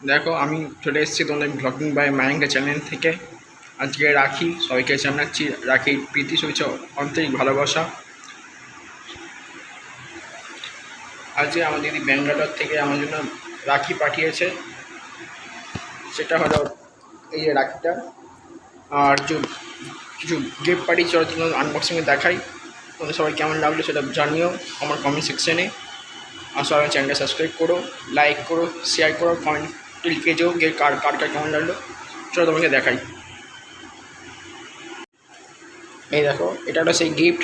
দেখো আমি চলে এসেছি তোমাদের ব্লগিং বাই মায়াঙ্কা চ্যানেল থেকে। আজকে রাখি সবাইকে জানাচ্ছি রাখির প্রীতি শুভেচ্ছা আন্তরিক ভালোবাসা। আজকে আমার দিদি ব্যাঙ্গালোর থেকে আমার জন্য রাখি পাঠিয়েছে, সেটা হলো এই যে রাখিটা। আর কিছু গিফট পাঠিয়েছে, তোমাদের আনবক্সিংয়ে দেখাই। তোমাদের সবাই কেমন লাগলো সেটা জানিও আমার কমেন্ট সেকশানে। আর সবাই চ্যানেলটা সাবস্ক্রাইব করো, লাইক করো, শেয়ার করো, কমেন্ট লিখে যাও কার কেমন লাগলো। চলো তোমাকে দেখাই। এই দেখো, এটা হলো সেই গিফট,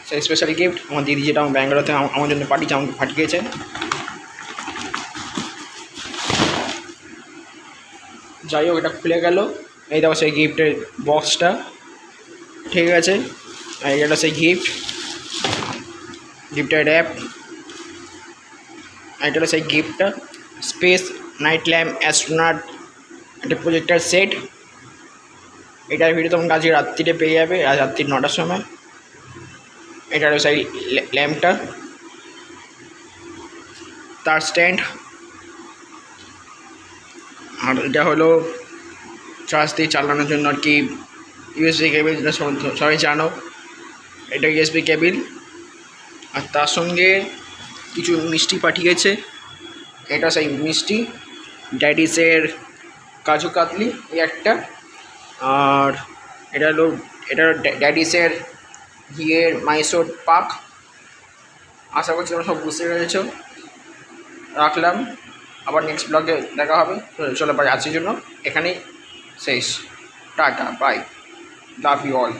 সেই স্পেশাল গিফট আমার দিদি যেটা আমার ব্যাঙ্গালোরতে আমার জন্য পাঠিয়েছে, আমাকে পাঠিয়েছে। যাই হোক, এটা খুলে গেল। এই দেখো সেই গিফটের বক্সটা, ঠিক আছে। আর এটা সেই গিফটের র্যাপ। আর এটা হলো সেই গিফটটা, স্পেস নাইট ল্যাম্প অ্যাস্ট্রোনট একটা প্রজেক্টার সেট। এটার ভিডিও তোমাকে আজকে রাত্রিতে পেয়ে যাবে, রাত্রি 9টার সময়। এটা হলো সেই ল্যাম্পটা, তার স্ট্যান্ড। আর এটা হলো চার্জ দিয়ে চালানোর জন্য আর কি ইউএসবি কেবিল, যেটা সবাই জানো, এটা ইউএসবি কেবিল। আর তার সঙ্গে কিছু মিষ্টি পাঠিয়েছে। এটা সেই মিষ্টি, ড্যাডিসের কাজু কাতলি এই একটা। আর এটা হলো ড্যাডিসের ঘিয়ের মাইসোর পাক। আশা করছি তোমরা সব বুঝতে পেরেছো। রাখলাম, আবার নেক্সট ব্লগে দেখা হবে। চলো ভাই, আজকের জন্য এখানেই শেষ। Tata, bye, love you all.